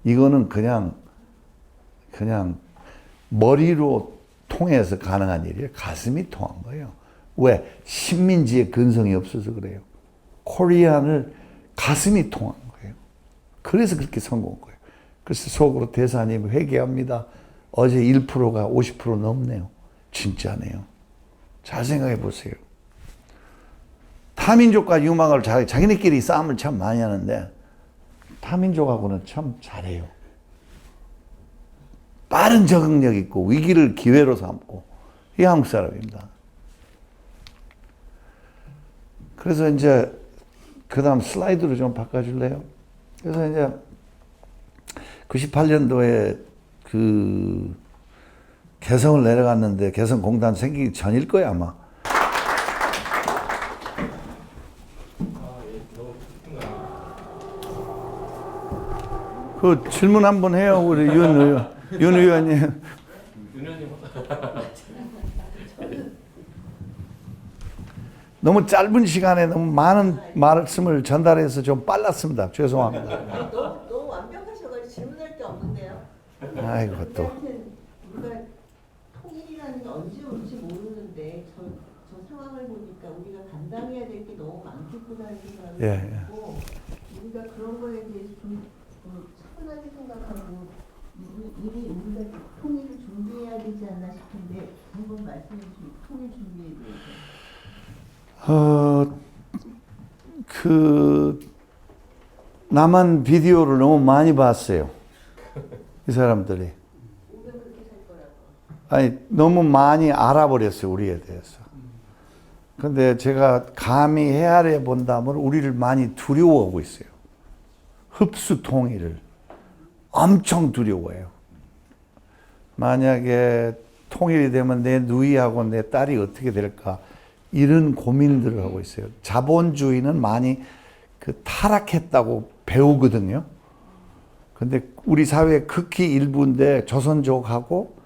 이거는 그냥 머리로 통해서 가능한 일이에요. 가슴이 통한 거예요. 왜? 식민지의 근성이 없어서 그래요. 코리안을 가슴이 통한 거예요. 그래서 그렇게 성공한 거예요. 그래서 속으로 대사님 회개합니다. 어제 1%가 50% 넘네요. 진짜네요. 잘 생각해 보세요. 타민족과 유망을 자기네끼리 싸움을 참 많이 하는데 타민족하고는 참 잘해요. 빠른 적응력 있고 위기를 기회로 삼고 이 한국 사람입니다. 그래서 이제 그 다음 슬라이드로 좀 바꿔줄래요? 그래서 이제 98년도에 그 개성을 내려갔는데 개성공단 생기기 전일 거야 아마. 그 질문 한번 해요 우리 윤 의원님. 너무 짧은 시간에 너무 많은 말씀을 전달해서 좀 빨랐습니다. 죄송합니다. 너무 완벽하셔가지고 질문할 게 없는데요. 아이고 또. 우리가 통일이라는 게 언제 올지 모르는데 저 상황을 보니까 우리가 감당해야 될 게 너무 많겠구나는 생각이 들고 우리가 그런 거에 대해서 좀 차분하게 생각하고 미리 우리가 통일을 준비해야 되지 않나 싶은데 한번 말씀해 주시면 통일 준비에 대해서. 남한 비디오를 너무 많이 봤어요. 이 사람들이. 너무 많이 알아버렸어요, 우리에 대해서. 근데 제가 감히 헤아려 본다면 우리를 많이 두려워하고 있어요. 흡수 통일을. 엄청 두려워해요. 만약에 통일이 되면 내 누이하고 내 딸이 어떻게 될까? 이런 고민들을 하고 있어요. 자본주의는 많이 타락했다고 배우거든요. 근데 우리 사회 극히 일부인데 조선족하고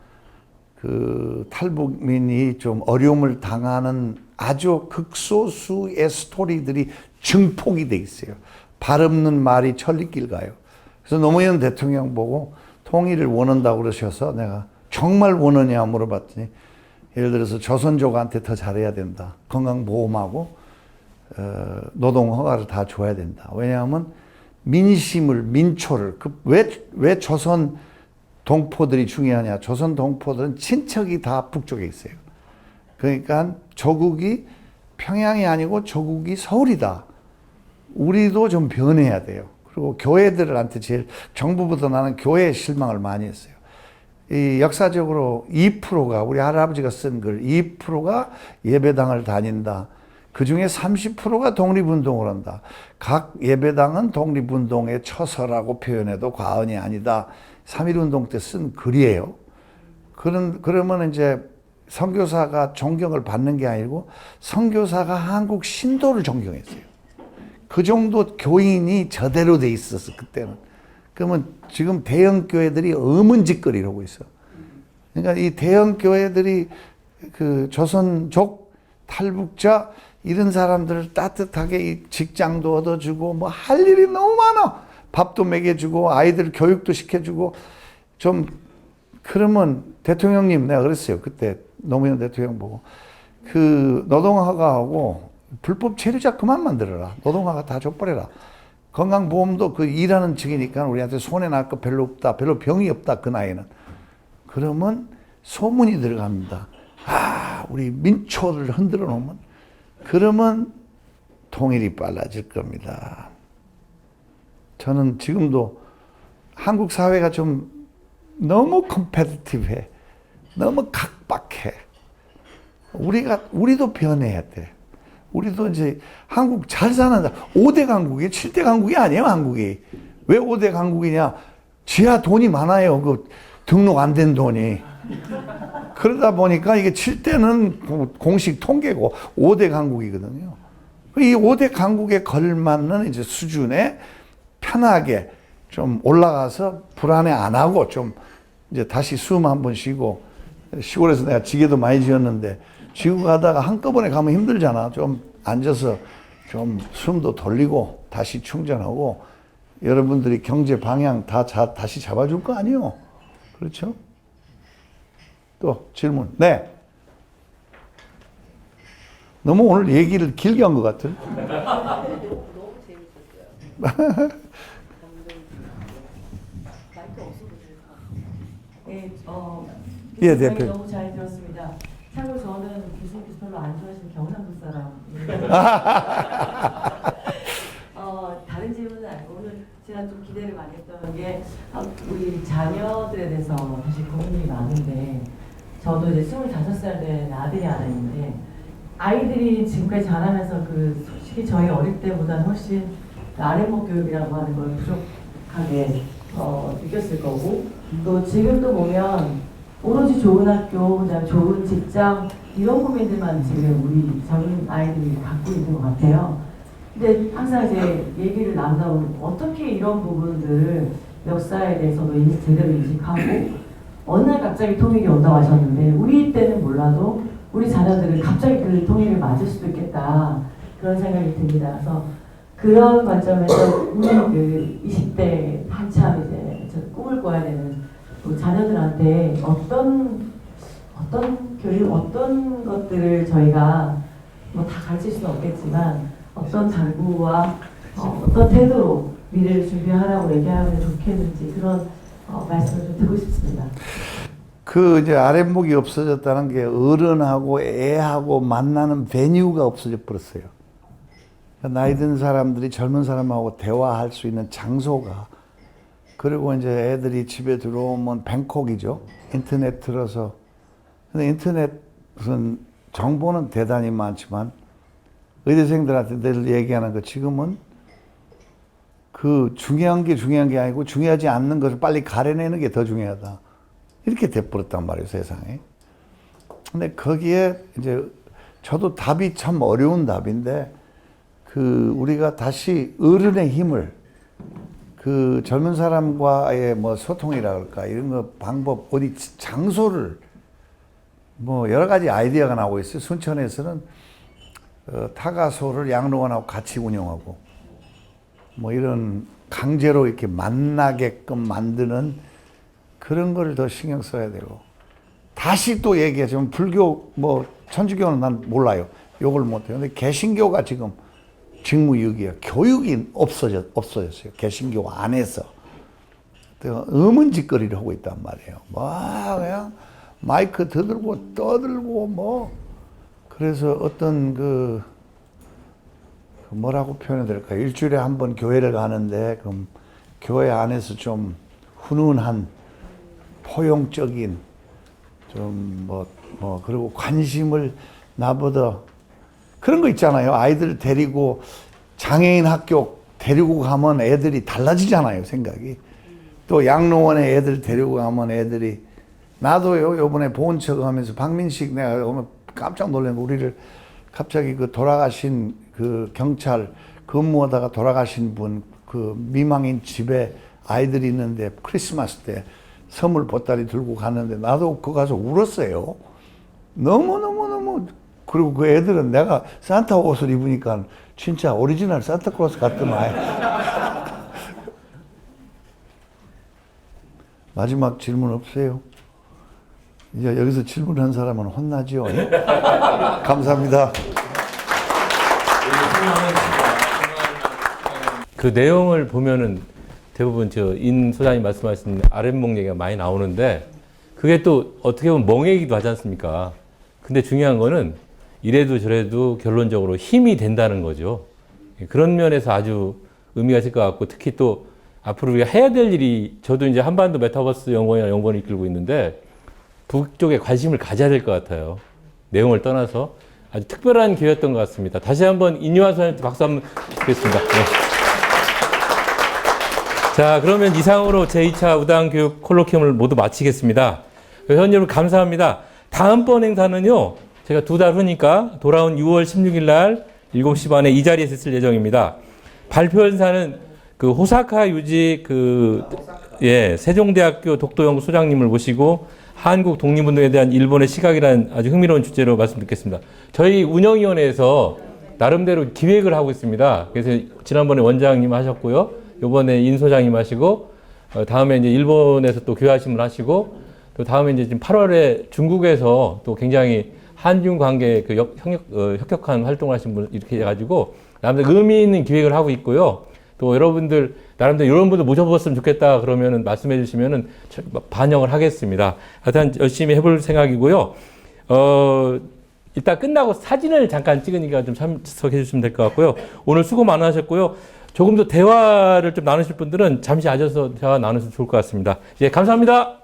탈북민이 좀 어려움을 당하는 아주 극소수의 스토리들이 증폭이 돼 있어요. 발 없는 말이 천리길 가요. 그래서 노무현 대통령 보고 통일을 원한다고 그러셔서 내가 정말 원하냐 물어봤더니 예를 들어서 조선족한테 더 잘해야 된다. 건강보험하고 노동 허가를 다 줘야 된다. 왜냐하면 민심을, 민초를, 왜 조선 동포들이 중요하냐. 조선 동포들은 친척이 다 북쪽에 있어요. 그러니까 조국이 평양이 아니고 조국이 서울이다. 우리도 좀 변해야 돼요. 그리고 교회들한테 제일, 정부보다 나는 교회에 실망을 많이 했어요. 이 역사적으로 2%가, 우리 할아버지가 쓴 글, 2%가 예배당을 다닌다. 그 중에 30%가 독립운동을 한다. 각 예배당은 독립운동의 처서라고 표현해도 과언이 아니다. 3.1운동 때 쓴 글이에요. 그러면 이제 선교사가 존경을 받는 게 아니고 선교사가 한국 신도를 존경했어요. 그 정도 교인이 저대로 돼 있었어, 그때는. 그러면 지금 대형 교회들이 의문짓거리 이러고 있어. 그러니까 이 대형 교회들이 그 조선족, 탈북자, 이런 사람들을 따뜻하게 직장도 얻어주고 뭐 할 일이 너무 많아. 밥도 먹여주고 아이들 교육도 시켜주고 좀 그러면 대통령님, 내가 그랬어요. 그때 노무현 대통령 보고 그 노동허가하고 불법 체류자 그만 만들어라. 노동허가 다 줘버려라. 건강보험도 그 일하는 측이니까 우리한테 손해날 거 별로 없다. 별로 병이 없다. 그 나이는. 그러면 소문이 들어갑니다. 아, 우리 민초를 흔들어 놓으면 그러면 통일이 빨라질 겁니다. 저는 지금도 한국 사회가 좀 너무 컴페티티브해. 너무 각박해. 우리도 변해야 돼. 우리도 이제 한국 잘 사는 5대 강국이 7대 강국이 아니에요, 한국이. 왜 5대 강국이냐? 지하 돈이 많아요. 그 등록 안 된 돈이. 그러다 보니까 이게 7대는 공식 통계고 5대 강국이거든요. 이 5대 강국에 걸맞는 이제 수준에 편하게 좀 올라가서 불안해 안 하고 좀 이제 다시 숨 한번 쉬고, 시골에서 내가 지게도 많이 지었는데 지고 가다가 한꺼번에 가면 힘들잖아. 좀 앉아서 좀 숨도 돌리고 다시 충전하고 여러분들이 경제 방향 다시 잡아줄 거 아니에요. 그렇죠? 또 질문. 네. 너무 오늘 얘기를 길게 한 것 같은. 너무 재밌었어요. 네, 예, 대표 대표. 너무 잘 들었습니다. 참고로 저는 교수님께서 별로 안 좋아하시는 경상도 사람이에요. 다른 질문은 아니고 오늘 제가 좀 기대를 많이 했던 게 우리 자녀들에 대해서 사실 고민이 많은데 저도 이제 25살 된 아들이 하나 있는데 아이들이 지금까지 자라면서 그 솔직히 저희 어릴 때보다는 훨씬 아랫목 교육이라고 하는 걸 부족하게 느꼈을 거고 또 지금도 보면 오로지 좋은 학교, 그다음 좋은 직장 이런 고민들만 지금 우리 젊은 아이들이 갖고 있는 것 같아요. 근데 항상 이제 얘기를 나누다 보면 어떻게 이런 부분들을 역사에 대해서도 제대로 인식하고 어느 날 갑자기 통일이 온다고 하셨는데 우리 때는 몰라도 우리 자녀들은 갑자기 그 통일을 맞을 수도 있겠다 그런 생각이 듭니다. 그래서 그런 관점에서 우리 그 20대 한참 이제 꿈을 꿔야 되는 그 자녀들한테 어떤 교육, 어떤 것들을 저희가 뭐 다 가르칠 수는 없겠지만 어떤 당부와 어떤 태도로 미래를 준비하라고 얘기하면 좋겠는지 그런 말씀을 좀 듣고 싶습니다. 그 이제 아랫목이 없어졌다는 게 어른하고 애하고 만나는 베뉴가 없어져 버렸어요. 나이 든 사람들이 젊은 사람하고 대화할 수 있는 장소가. 그리고 이제 애들이 집에 들어오면 뱅콕이죠. 인터넷 틀어서. 근데 인터넷은 정보는 대단히 많지만 의대생들한테 늘 얘기하는 거 지금은 그 중요한 게 아니고 중요하지 않는 것을 빨리 가려내는 게 더 중요하다. 이렇게 돼버렸단 말이에요, 세상에. 근데 거기에 이제 저도 답이 참 어려운 답인데 그 우리가 다시 어른의 힘을 그 젊은 사람과의 뭐 소통이라 그럴까 이런 거 방법 어디 장소를 뭐 여러 가지 아이디어가 나오고 있어요. 순천에서는 타가소를 양로원하고 같이 운영하고 뭐 이런 강제로 이렇게 만나게끔 만드는 그런 걸 더 신경 써야 되고 다시 또 얘기하자면 불교 뭐 천주교는 난 몰라요. 욕을 못해요. 근데 개신교가 지금 직무유기가 교육이 없어졌어요. 개신교 안에서. 의문짓거리를 하고 있단 말이에요. 그냥 마이크 들고 떠들고 뭐. 그래서 어떤 뭐라고 표현해야 될까요? 일주일에 한 번 교회를 가는데, 그럼 교회 안에서 좀 훈훈한, 포용적인, 그리고 관심을 나보다, 그런 거 있잖아요. 아이들 데리고 장애인 학교 데리고 가면 애들이 달라지잖아요, 생각이. 또 양로원에 애들 데리고 가면 애들이, 나도요, 요번에 보훈 척 하면서 박민식 내가 오면 깜짝 놀란 거, 우리를 갑자기 돌아가신 경찰 근무하다가 돌아가신 분, 미망인 집에 아이들이 있는데 크리스마스 때 선물 보따리 들고 갔는데 나도 그거 가서 울었어요. 너무너무너무. 그리고 그 애들은 내가 산타 옷을 입으니까 진짜 오리지널 산타클로스 같더만. 마지막 질문 없어요? 이제 여기서 질문한 사람은 혼나죠? 감사합니다. 그 내용을 보면은 대부분 인 소장님 말씀하신 아랫목 얘기가 많이 나오는데, 그게 또 어떻게 보면 멍해이기도 하지 않습니까? 근데 중요한 거는 이래도 저래도 결론적으로 힘이 된다는 거죠. 그런 면에서 아주 의미가 있을 것 같고, 특히 또 앞으로 우리가 해야 될 일이, 저도 이제 한반도 메타버스 연구원이나 연구원을 이끌고 있는데 북쪽에 관심을 가져야 될 것 같아요. 내용을 떠나서 아주 특별한 기회였던 것 같습니다. 다시 한번 인유한 소장님께 박수 한번 드리겠습니다. 네. 자, 그러면 이상으로 제2차 우당교육 콜로키움을 모두 마치겠습니다. 회원 여러분 감사합니다. 다음번 행사는요, 제가 2달 후니까 돌아온 6월 16일 날 7시 반에 이 자리에서 있을 예정입니다. 발표 행사는 호사카 유지 세종대학교 독도연구 소장님을 모시고 한국 독립운동에 대한 일본의 시각이라는 아주 흥미로운 주제로 말씀 듣겠습니다. 저희 운영위원회에서 나름대로 기획을 하고 있습니다. 그래서 지난번에 원장님 하셨고요. 이번에 인 소장님 하시고, 다음에 이제 일본에서 또 교화심을 하시고, 또 다음에 이제 지금 8월에 중국에서 또 굉장히 한중 관계 혁혁한 활동을 하신 분 이렇게 해가지고 나름대로 의미 있는 기획을 하고 있고요. 또 여러분들 나름대로 이런 분들 모셔봤으면 좋겠다 그러면은 말씀해 주시면은 반영을 하겠습니다. 하여튼 열심히 해볼 생각이고요. 이따 끝나고 사진을 잠깐 찍으니까 좀 참석해 주시면 될 것 같고요. 오늘 수고 많으셨고요. 조금 더 대화를 좀 나누실 분들은 잠시 앉아서 대화 나누셔도 좋을 것 같습니다. 예, 감사합니다.